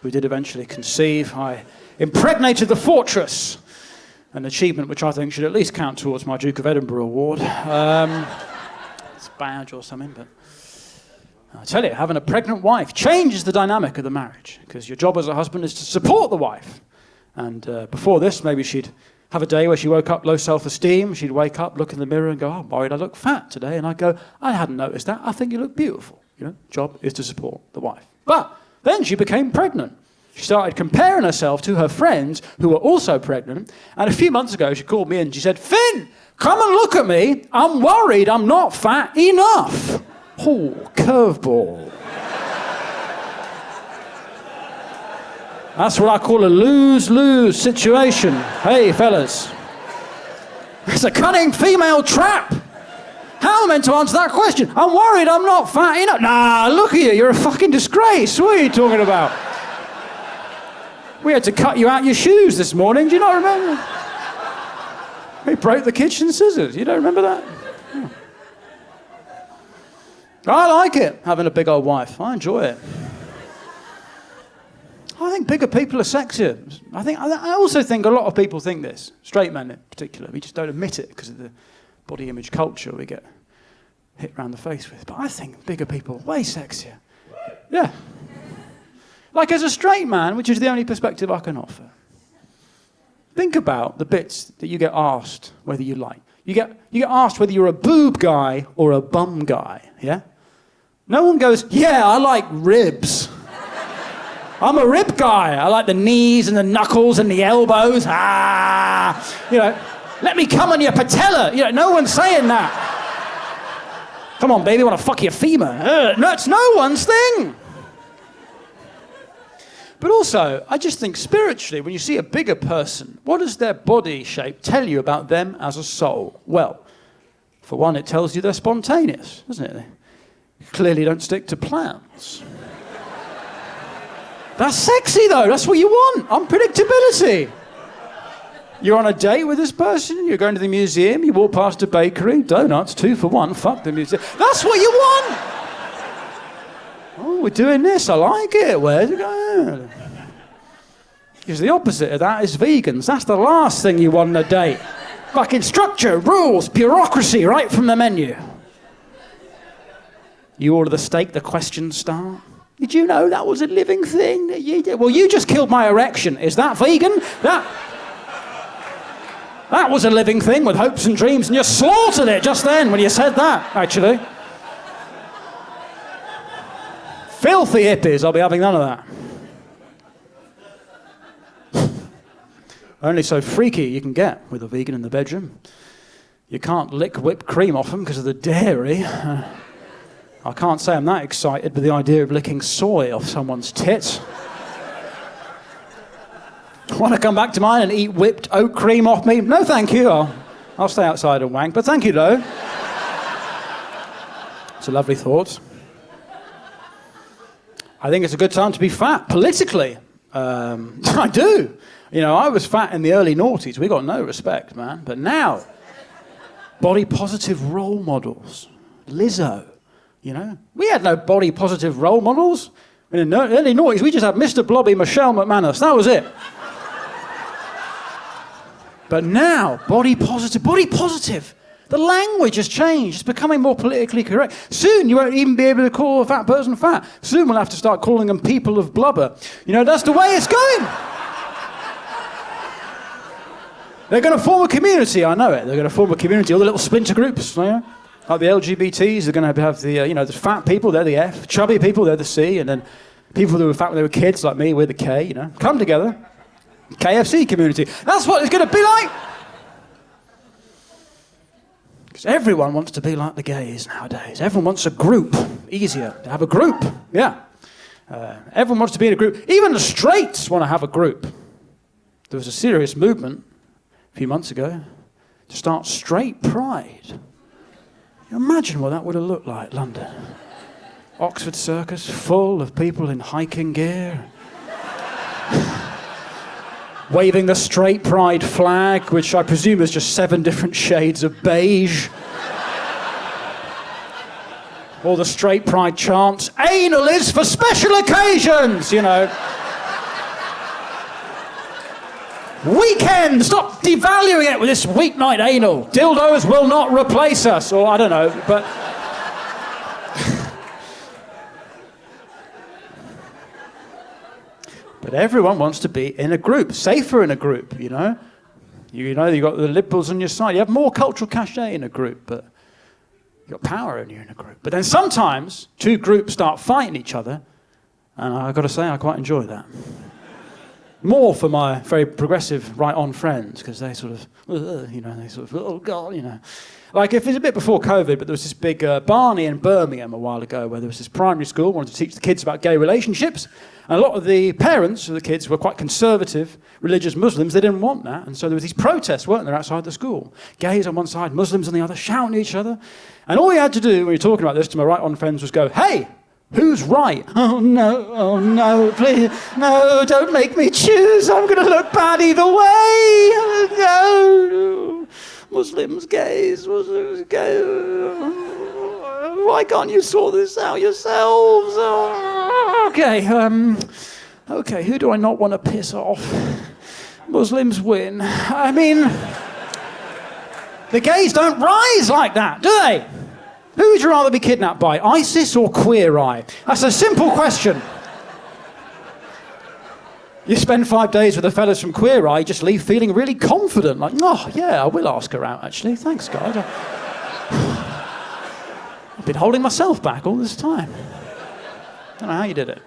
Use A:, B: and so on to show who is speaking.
A: we did eventually conceive. I impregnated the fortress, an achievement which I think should at least count towards my Duke of Edinburgh award. It's a badge or something, but I tell you, having a pregnant wife changes the dynamic of the marriage, because your job as a husband is to support the wife. And before this, maybe she'd have a day where she woke up low self-esteem. She'd wake up, look in the mirror and go, I'm worried I look fat today. And I'd go, I hadn't noticed that. I think you look beautiful. You know, job is to support the wife. But then she became pregnant. She started comparing herself to her friends who were also pregnant. And a few months ago, she called me and she said, Finn, come and look at me. I'm worried I'm not fat enough. Oh, curveball. That's what I call a lose-lose situation. Hey, fellas. It's a cunning female trap. How am I meant to answer that question? I'm worried I'm not fat enough. Nah, look at you. You're a fucking disgrace. What are you talking about? We had to cut you out your shoes this morning. Do you not remember? We broke the kitchen scissors. You don't remember that? Yeah. I like it, having a big old wife. I enjoy it. I think bigger people are sexier. I also think a lot of people think this, straight men in particular. We just don't admit it because of the body image culture we get hit around the face with. But I think bigger people are way sexier. Yeah. Like as a straight man, which is the only perspective I can offer. Think about the bits that you get asked whether you like. You get asked whether you're a boob guy or a bum guy, yeah? No one goes, yeah, I like ribs. I'm a rib guy. I like the knees and the knuckles and the elbows. You know, let me come on your patella. You know, no one's saying that. Come on, baby, I want to fuck your femur. No, it's no one's thing. But also, I just think spiritually, when you see a bigger person, what does their body shape tell you about them as a soul? Well, for one, it tells you they're spontaneous, doesn't it? They clearly don't stick to plans. That's sexy, though. That's what you want. Unpredictability. You're on a date with this person, you're going to the museum, you walk past a bakery, donuts, 2 for 1, fuck the museum. That's what you want! Oh, we're doing this, I like it. Where's it going? Because the opposite of that is vegans. That's the last thing you want on a date. Fucking structure, rules, bureaucracy, right from the menu. You order the steak, the questions start. Did you know that was a living thing that you did? Well, you just killed my erection. Is that vegan? That was a living thing with hopes and dreams, and you slaughtered it just then when you said that, actually. Filthy hippies, I'll be having none of that. Only so freaky you can get with a vegan in the bedroom. You can't lick whipped cream off them because of the dairy. I can't say I'm that excited with the idea of licking soy off someone's tits. Want to come back to mine and eat whipped oat cream off me? No, thank you. I'll stay outside and wank, but thank you, though. It's a lovely thought. I think it's a good time to be fat, politically. I do. You know, I was fat in the early noughties. We got no respect, man. But now, body-positive role models. Lizzo, you know. We had no body-positive role models. In the early noughties, we just had Mr. Blobby, Michelle McManus. That was it. But now, body positive. The language has changed. It's becoming more politically correct. Soon, you won't even be able to call a fat person fat. Soon, we'll have to start calling them people of blubber. You know, that's the way it's going. They're going to form a community, I know it. They're going to form a community, all the little splinter groups, you know? Like the LGBTs, they're going to have the, the fat people, they're the F. Chubby people, they're the C. And then people who were fat when they were kids, like me, we're the K, you know? Come together. KFC community. That's what it's going to be like. Because everyone wants to be like the gays nowadays. Everyone wants a group. Easier to have a group. Yeah. Everyone wants to be in a group. Even the straights want to have a group. There was a serious movement a few months ago to start straight pride. You imagine what that would have looked like, London. Oxford Circus full of people in hiking gear. Waving the straight pride flag, which I presume is just 7 different shades of beige. All the straight pride chants, anal is for special occasions, you know. Weekend! Stop devaluing it with this weeknight anal. Dildos will not replace us. Or I don't know, but... But everyone wants to be in a group, safer in a group, you know? You know, you've got the liberals on your side. You have more cultural cachet in a group, but you've got power when you're in a group. But then sometimes two groups start fighting each other, and I've got to say I quite enjoy that. More for my very progressive right-on friends, because they sort of, you know, they sort of, oh God, you know. Like if it's a bit before COVID, but there was this big Barney in Birmingham a while ago where there was this primary school wanted to teach the kids about gay relationships, and a lot of the parents of the kids were quite conservative, religious Muslims. They didn't want that, and so there was these protests, weren't there, outside the school. Gays on one side, Muslims on the other, shouting at each other. And all you had to do when you're talking about this to my right-on friends was go, hey, who's right? Oh no, please, no, don't make me choose. I'm going to look bad either way. No, Muslims, gays, why can't you sort this out yourselves? Oh, okay, who do I not want to piss off? Muslims win. I mean, the gays don't rise like that, do they? Who would you rather be kidnapped by, ISIS or Queer Eye? That's a simple question. You spend 5 days with the fellas from Queer Eye, you just leave feeling really confident, like, oh, yeah, I will ask her out, actually. Thanks, God. I've been holding myself back all this time. I don't know how you did it.